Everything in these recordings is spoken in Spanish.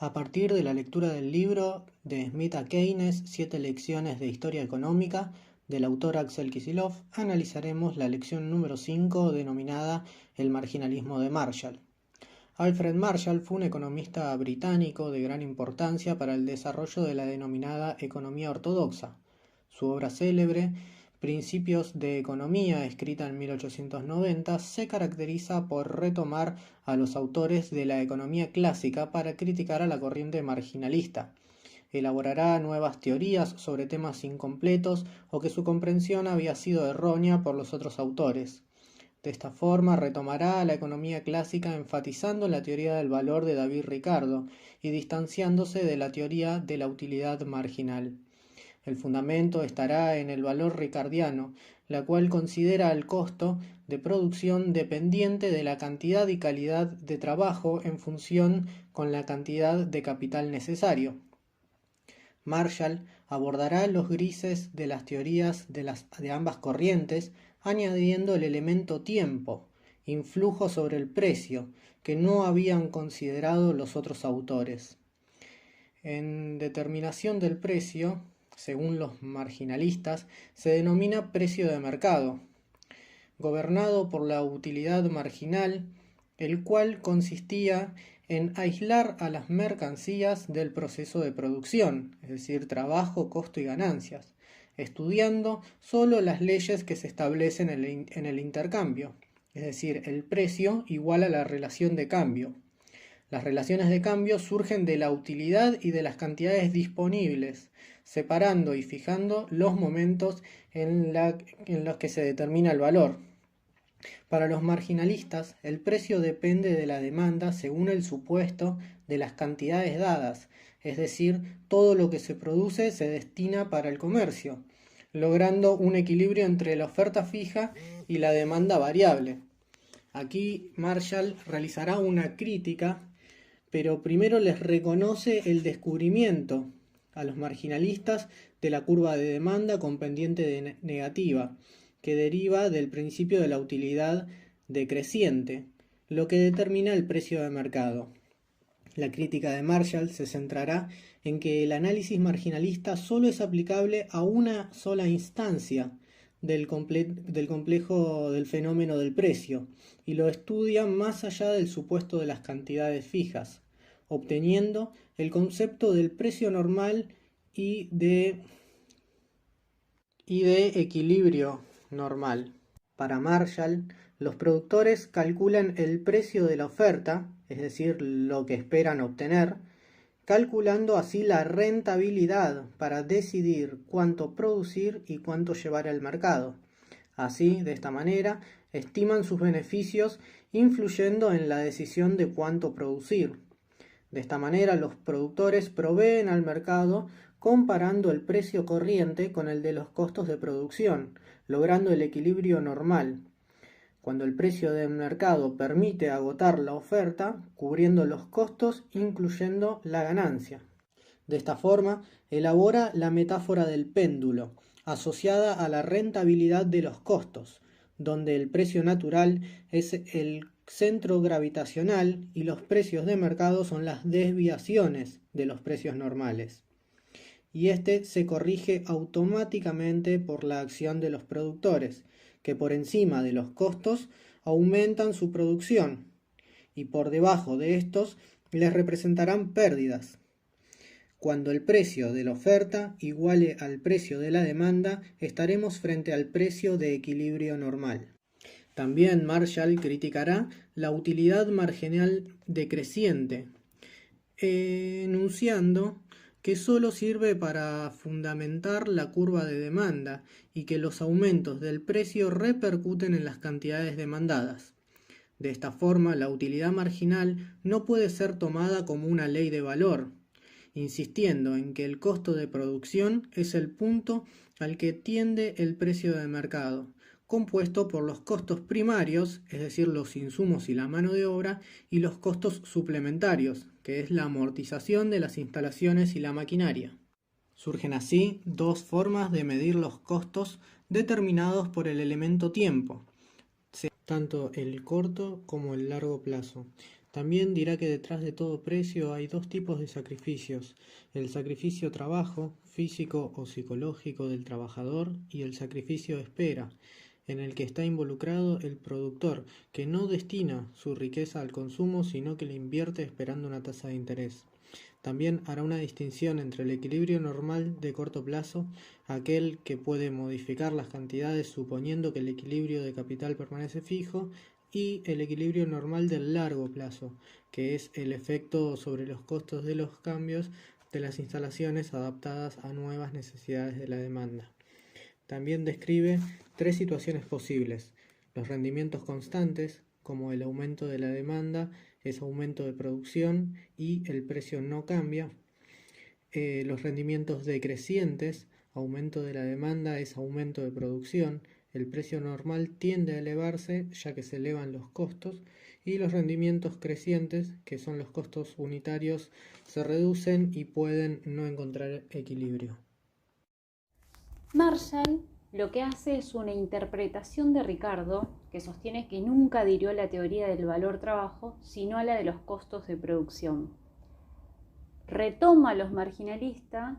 A partir de la lectura del libro de Smith a Keynes, 7 lecciones de historia económica, del autor Axel Kicillof, analizaremos la lección número 5 denominada El marginalismo de Marshall. Alfred Marshall fue un economista británico de gran importancia para el desarrollo de la denominada economía ortodoxa. Su obra célebre, Principios de Economía, escrita en 1890, se caracteriza por retomar a los autores de la economía clásica para criticar a la corriente marginalista. Elaborará nuevas teorías sobre temas incompletos o que su comprensión había sido errónea por los otros autores. De esta forma retomará la economía clásica enfatizando la teoría del valor de David Ricardo y distanciándose de la teoría de la utilidad marginal. El fundamento estará en el valor ricardiano, la cual considera el costo de producción dependiente de la cantidad y calidad de trabajo en función con la cantidad de capital necesario. Marshall abordará los grises de las teorías de ambas corrientes, añadiendo el elemento tiempo, influjo sobre el precio, que no habían considerado los otros autores. En determinación del precio, según los marginalistas, se denomina precio de mercado, gobernado por la utilidad marginal, el cual consistía en aislar a las mercancías del proceso de producción, es decir, trabajo, costo y ganancias, estudiando solo las leyes que se establecen en el intercambio, es decir, el precio igual a la relación de cambio. Las relaciones de cambio surgen de la utilidad y de las cantidades disponibles, separando y fijando los momentos en los que se determina el valor. Para los marginalistas, el precio depende de la demanda según el supuesto de las cantidades dadas, es decir, todo lo que se produce se destina para el comercio, logrando un equilibrio entre la oferta fija y la demanda variable. Aquí Marshall realizará una crítica, pero primero les reconoce el descubrimiento a los marginalistas de la curva de demanda con pendiente negativa, que deriva del principio de la utilidad decreciente, lo que determina el precio de mercado. La crítica de Marshall se centrará en que el análisis marginalista solo es aplicable a una sola instancia del complejo del fenómeno del precio, y lo estudia más allá del supuesto de las cantidades fijas, obteniendo el concepto del precio normal y de equilibrio normal. Para Marshall, los productores calculan el precio de la oferta, es decir, lo que esperan obtener, calculando así la rentabilidad para decidir cuánto producir y cuánto llevar al mercado. Así, de esta manera, estiman sus beneficios influyendo en la decisión de cuánto producir. De esta manera, los productores proveen al mercado comparando el precio corriente con el de los costos de producción, logrando el equilibrio normal. Cuando el precio del mercado permite agotar la oferta, cubriendo los costos, incluyendo la ganancia. De esta forma, elabora la metáfora del péndulo, asociada a la rentabilidad de los costos, donde el precio natural es el centro gravitacional y los precios de mercado son las desviaciones de los precios normales. Y este se corrige automáticamente por la acción de los productores, que por encima de los costos aumentan su producción, y por debajo de estos les representarán pérdidas. Cuando el precio de la oferta iguale al precio de la demanda, estaremos frente al precio de equilibrio normal. También Marshall criticará la utilidad marginal decreciente, enunciando que solo sirve para fundamentar la curva de demanda y que los aumentos del precio repercuten en las cantidades demandadas. De esta forma, la utilidad marginal no puede ser tomada como una ley de valor, insistiendo en que el costo de producción es el punto al que tiende el precio de mercado, compuesto por los costos primarios, es decir, los insumos y la mano de obra, y los costos suplementarios, que es la amortización de las instalaciones y la maquinaria. Surgen así dos formas de medir los costos determinados por el elemento tiempo, tanto el corto como el largo plazo. También dirá que detrás de todo precio hay dos tipos de sacrificios: el sacrificio trabajo, físico o psicológico del trabajador, y el sacrificio espera, en el que está involucrado el productor, que no destina su riqueza al consumo, sino que la invierte esperando una tasa de interés. También hará una distinción entre el equilibrio normal de corto plazo, aquel que puede modificar las cantidades suponiendo que el equilibrio de capital permanece fijo, y el equilibrio normal del largo plazo, que es el efecto sobre los costos de los cambios de las instalaciones adaptadas a nuevas necesidades de la demanda. También describe tres situaciones posibles: los rendimientos constantes, como el aumento de la demanda es aumento de producción y el precio no cambia; los rendimientos decrecientes, aumento de la demanda es aumento de producción, el precio normal tiende a elevarse ya que se elevan los costos; y los rendimientos crecientes, que son los costos unitarios, se reducen y pueden no encontrar equilibrio. Marshall lo que hace es una interpretación de Ricardo, que sostiene que nunca adhirió a la teoría del valor-trabajo, sino a la de los costos de producción. Retoma a los marginalistas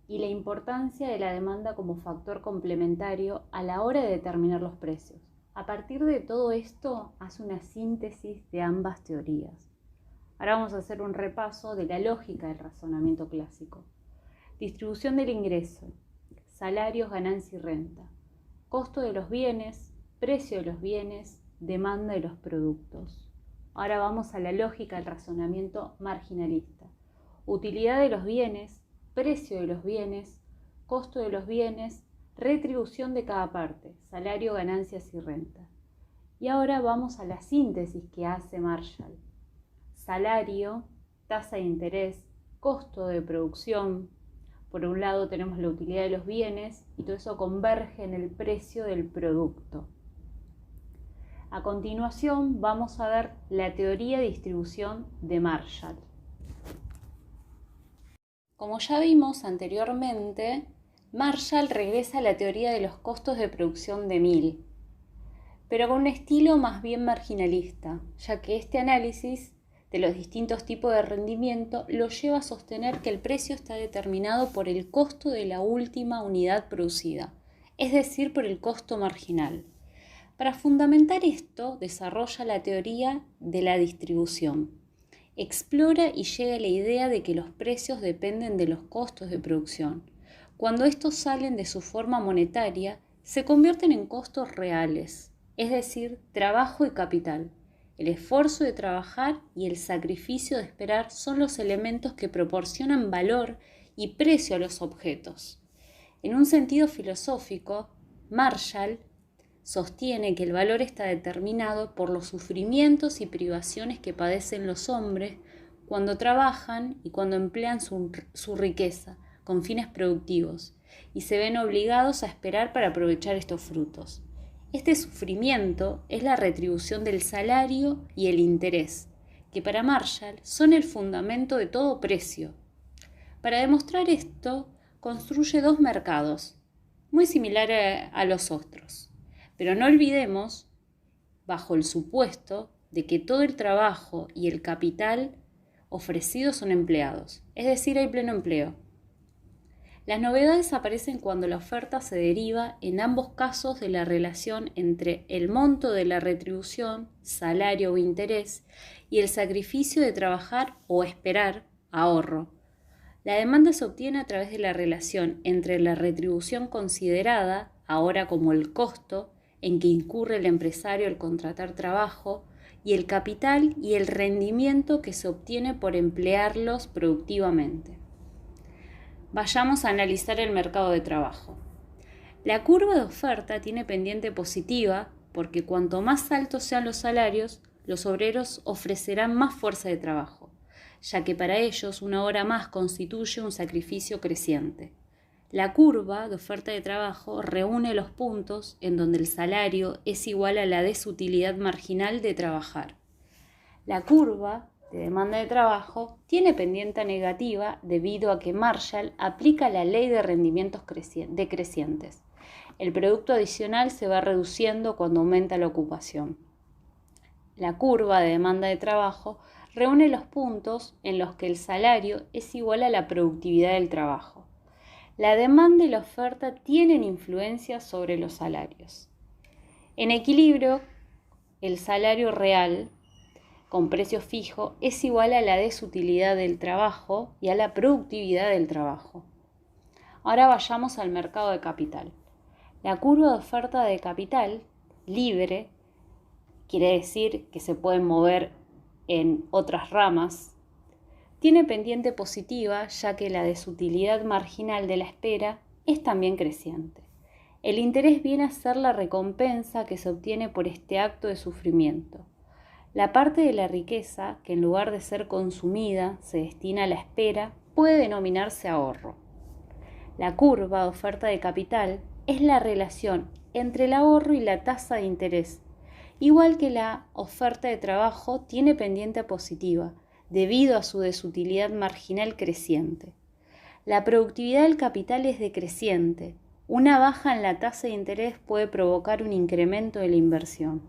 y la importancia de la demanda como factor complementario a la hora de determinar los precios. A partir de todo esto, hace una síntesis de ambas teorías. Ahora vamos a hacer un repaso de la lógica del razonamiento clásico. Distribución del ingreso, salarios, ganancia y renta, costo de los bienes, precio de los bienes, demanda de los productos. Ahora vamos a la lógica del razonamiento marginalista. Utilidad de los bienes, precio de los bienes, costo de los bienes, retribución de cada parte, salario, ganancias y renta. Y ahora vamos a la síntesis que hace Marshall. Salario, tasa de interés, costo de producción. Por un lado tenemos la utilidad de los bienes y todo eso converge en el precio del producto. A continuación vamos a ver la teoría de distribución de Marshall. Como ya vimos anteriormente, Marshall regresa a la teoría de los costos de producción de Mill, pero con un estilo más bien marginalista, ya que este análisis de los distintos tipos de rendimiento lo lleva a sostener que el precio está determinado por el costo de la última unidad producida, es decir, por el costo marginal. Para fundamentar esto, desarrolla la teoría de la distribución. Explora y llega a la idea de que los precios dependen de los costos de producción. Cuando estos salen de su forma monetaria, se convierten en costos reales, es decir, trabajo y capital. El esfuerzo de trabajar y el sacrificio de esperar son los elementos que proporcionan valor y precio a los objetos. En un sentido filosófico, Marshall sostiene que el valor está determinado por los sufrimientos y privaciones que padecen los hombres cuando trabajan y cuando emplean su riqueza con fines productivos y se ven obligados a esperar para aprovechar estos frutos. Este sufrimiento es la retribución del salario y el interés, que para Marshall son el fundamento de todo precio. Para demostrar esto, construye dos mercados, muy similares a los otros. Pero no olvidemos, bajo el supuesto de que todo el trabajo y el capital ofrecidos son empleados, es decir, hay pleno empleo. Las novedades aparecen cuando la oferta se deriva en ambos casos de la relación entre el monto de la retribución, salario o interés, y el sacrificio de trabajar o esperar, ahorro. La demanda se obtiene a través de la relación entre la retribución considerada, ahora como el costo, en que incurre el empresario al contratar trabajo, y el capital y el rendimiento que se obtiene por emplearlos productivamente. Vayamos a analizar el mercado de trabajo. La curva de oferta tiene pendiente positiva porque cuanto más altos sean los salarios, los obreros ofrecerán más fuerza de trabajo, ya que para ellos una hora más constituye un sacrificio creciente. La curva de oferta de trabajo reúne los puntos en donde el salario es igual a la desutilidad marginal de trabajar. La curva de demanda de trabajo tiene pendiente negativa debido a que Marshall aplica la ley de rendimientos decrecientes. El producto adicional se va reduciendo cuando aumenta la ocupación. La curva de demanda de trabajo reúne los puntos en los que el salario es igual a la productividad del trabajo. La demanda y la oferta tienen influencia sobre los salarios. En equilibrio, el salario real con precio fijo es igual a la desutilidad del trabajo y a la productividad del trabajo. Ahora vayamos al mercado de capital. La curva de oferta de capital libre quiere decir que se pueden mover en otras ramas. Tiene pendiente positiva ya que la desutilidad marginal de la espera es también creciente. El interés viene a ser la recompensa que se obtiene por este acto de sufrimiento. La parte de la riqueza que en lugar de ser consumida se destina a la espera puede denominarse ahorro. La curva de oferta de capital es la relación entre el ahorro y la tasa de interés. Igual que la oferta de trabajo tiene pendiente positiva debido a su desutilidad marginal creciente. La productividad del capital es decreciente. Una baja en la tasa de interés puede provocar un incremento de la inversión.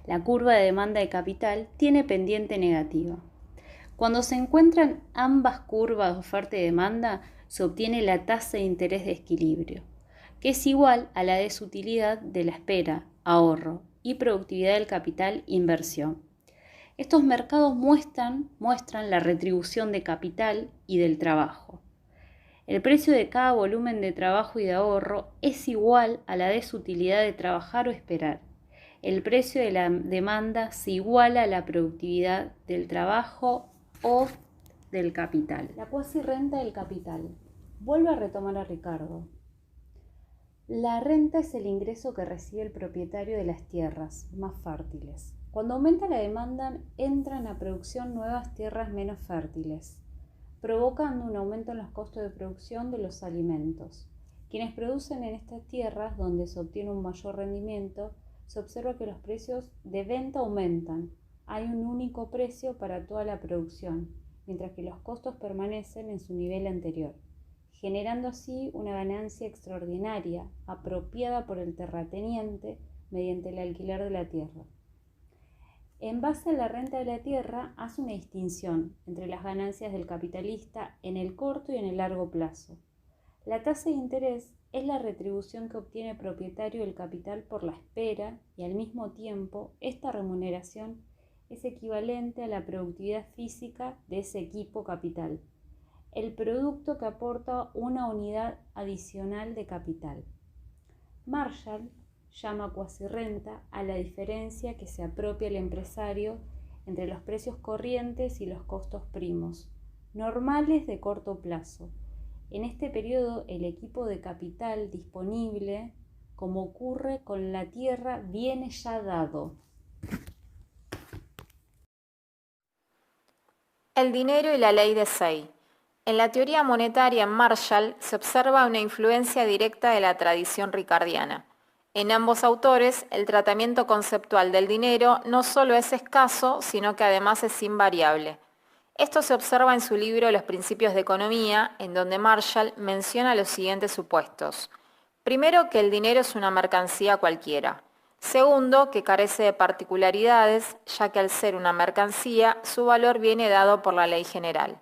La curva de demanda de capital tiene pendiente negativa. Cuando se encuentran ambas curvas de oferta y demanda, se obtiene la tasa de interés de equilibrio, que es igual a la desutilidad de la espera, ahorro, y productividad del capital, inversión. Estos mercados muestran la retribución de capital y del trabajo. El precio de cada volumen de trabajo y de ahorro es igual a la desutilidad de trabajar o esperar. El precio de la demanda se iguala a la productividad del trabajo o del capital. La cuasi-renta del capital. Vuelve a retomar a Ricardo. La renta es el ingreso que recibe el propietario de las tierras más fértiles. Cuando aumenta la demanda, entran a producción nuevas tierras menos fértiles, provocando un aumento en los costos de producción de los alimentos. Quienes producen en estas tierras, donde se obtiene un mayor rendimiento, se observa que los precios de venta aumentan. Hay un único precio para toda la producción, mientras que los costos permanecen en su nivel anterior, generando así una ganancia extraordinaria apropiada por el terrateniente mediante el alquiler de la tierra. En base a la renta de la tierra, hace una distinción entre las ganancias del capitalista en el corto y en el largo plazo. La tasa de interés es la retribución que obtiene el propietario del capital por la espera y al mismo tiempo esta remuneración es equivalente a la productividad física de ese equipo capital, el producto que aporta una unidad adicional de capital. Marshall llama cuasi-renta a la diferencia que se apropia el empresario entre los precios corrientes y los costos primos, normales de corto plazo. En este periodo, el equipo de capital disponible, como ocurre con la tierra, viene ya dado. El dinero y la ley de Say. En la teoría monetaria en Marshall se observa una influencia directa de la tradición ricardiana. En ambos autores, el tratamiento conceptual del dinero no solo es escaso, sino que además es invariable. Esto se observa en su libro Los principios de economía, en donde Marshall menciona los siguientes supuestos. Primero, que el dinero es una mercancía cualquiera. Segundo, que carece de particularidades, ya que al ser una mercancía, su valor viene dado por la ley general.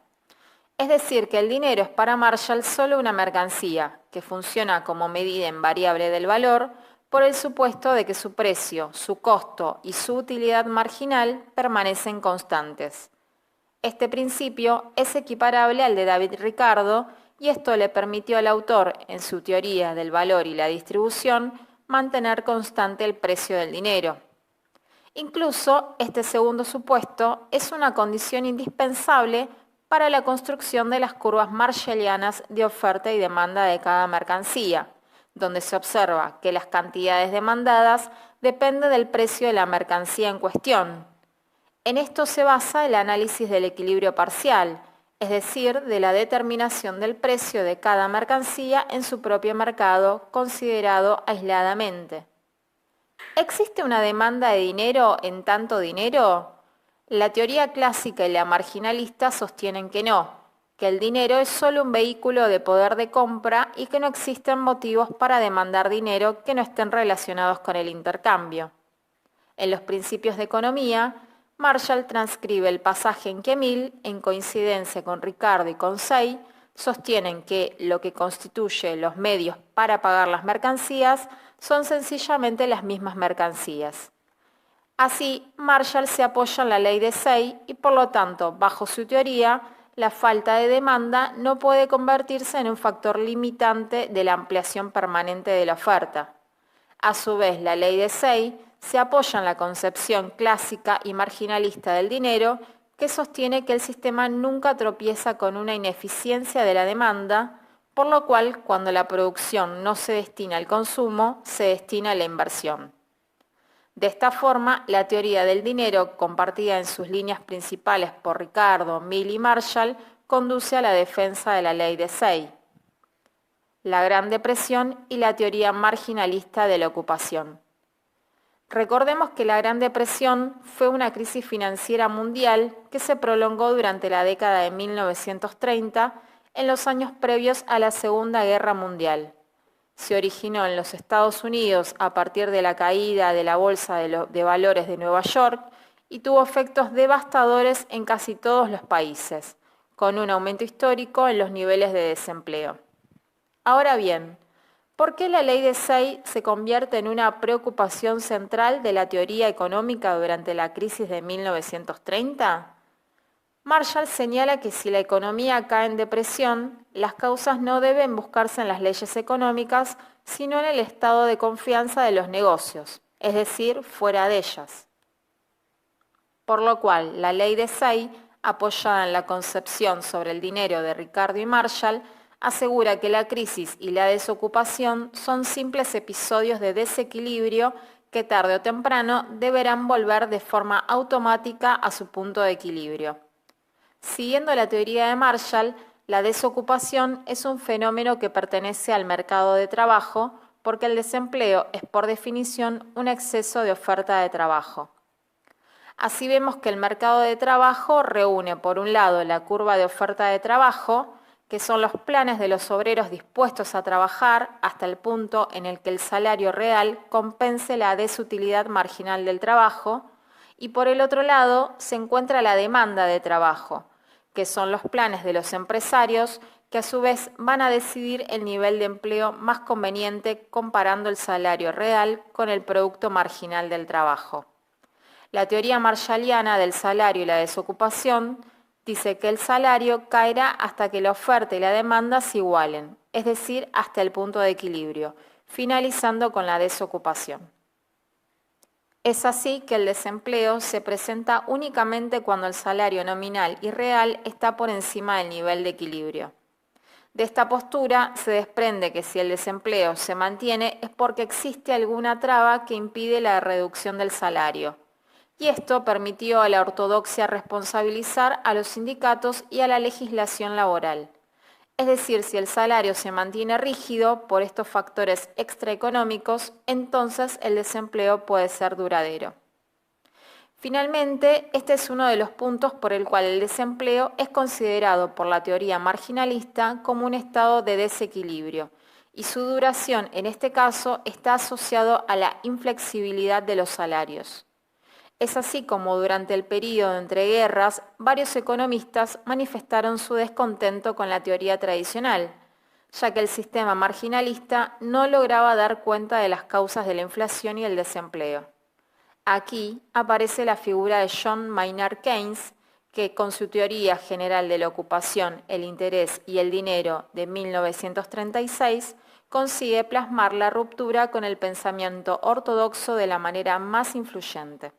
Es decir, que el dinero es para Marshall solo una mercancía, que funciona como medida invariable del valor, por el supuesto de que su precio, su costo y su utilidad marginal permanecen constantes. Este principio es equiparable al de David Ricardo y esto le permitió al autor, en su teoría del valor y la distribución, mantener constante el precio del dinero. Incluso este segundo supuesto es una condición indispensable para la construcción de las curvas marshallianas de oferta y demanda de cada mercancía, donde se observa que las cantidades demandadas dependen del precio de la mercancía en cuestión. En esto se basa el análisis del equilibrio parcial, es decir, de la determinación del precio de cada mercancía en su propio mercado, considerado aisladamente. ¿Existe una demanda de dinero en tanto dinero? La teoría clásica y la marginalista sostienen que no, que el dinero es solo un vehículo de poder de compra y que no existen motivos para demandar dinero que no estén relacionados con el intercambio. En los principios de economía, Marshall transcribe el pasaje en que Mill, en coincidencia con Ricardo y con Say, sostienen que lo que constituye los medios para pagar las mercancías son sencillamente las mismas mercancías. Así, Marshall se apoya en la ley de Say y, por lo tanto, bajo su teoría, la falta de demanda no puede convertirse en un factor limitante de la ampliación permanente de la oferta. A su vez, la ley de Say se apoya en la concepción clásica y marginalista del dinero, que sostiene que el sistema nunca tropieza con una ineficiencia de la demanda, por lo cual, cuando la producción no se destina al consumo, se destina a la inversión. De esta forma, la teoría del dinero, compartida en sus líneas principales por Ricardo, Mill y Marshall, conduce a la defensa de la ley de Say, la Gran Depresión y la teoría marginalista de la ocupación. Recordemos que la Gran Depresión fue una crisis financiera mundial que se prolongó durante la década de 1930, en los años previos a la Segunda Guerra Mundial. Se originó en los Estados Unidos a partir de la caída de la Bolsa de Valores de Nueva York y tuvo efectos devastadores en casi todos los países, con un aumento histórico en los niveles de desempleo. Ahora bien, ¿por qué la ley de Say se convierte en una preocupación central de la teoría económica durante la crisis de 1930? Marshall señala que si la economía cae en depresión, las causas no deben buscarse en las leyes económicas, sino en el estado de confianza de los negocios, es decir, fuera de ellas. Por lo cual, la ley de Say, apoyada en la concepción sobre el dinero de Ricardo y Marshall, asegura que la crisis y la desocupación son simples episodios de desequilibrio que tarde o temprano deberán volver de forma automática a su punto de equilibrio. Siguiendo la teoría de Marshall, la desocupación es un fenómeno que pertenece al mercado de trabajo porque el desempleo es por definición un exceso de oferta de trabajo. Así vemos que el mercado de trabajo reúne por un lado la curva de oferta de trabajo, que son los planes de los obreros dispuestos a trabajar hasta el punto en el que el salario real compense la desutilidad marginal del trabajo, y por el otro lado se encuentra la demanda de trabajo, que son los planes de los empresarios que a su vez van a decidir el nivel de empleo más conveniente comparando el salario real con el producto marginal del trabajo. La teoría marshalliana del salario y la desocupación dice que el salario caerá hasta que la oferta y la demanda se igualen, es decir, hasta el punto de equilibrio, finalizando con la desocupación. Es así que el desempleo se presenta únicamente cuando el salario nominal y real está por encima del nivel de equilibrio. De esta postura se desprende que si el desempleo se mantiene es porque existe alguna traba que impide la reducción del salario. Y esto permitió a la ortodoxia responsabilizar a los sindicatos y a la legislación laboral. Es decir, si el salario se mantiene rígido por estos factores extraeconómicos, entonces el desempleo puede ser duradero. Finalmente, este es uno de los puntos por el cual el desempleo es considerado por la teoría marginalista como un estado de desequilibrio, y su duración en este caso está asociado a la inflexibilidad de los salarios. Es así como durante el período de entreguerras, varios economistas manifestaron su descontento con la teoría tradicional, ya que el sistema marginalista no lograba dar cuenta de las causas de la inflación y el desempleo. Aquí aparece la figura de John Maynard Keynes, que con su teoría general de la ocupación, el interés y el dinero de 1936, consigue plasmar la ruptura con el pensamiento ortodoxo de la manera más influyente.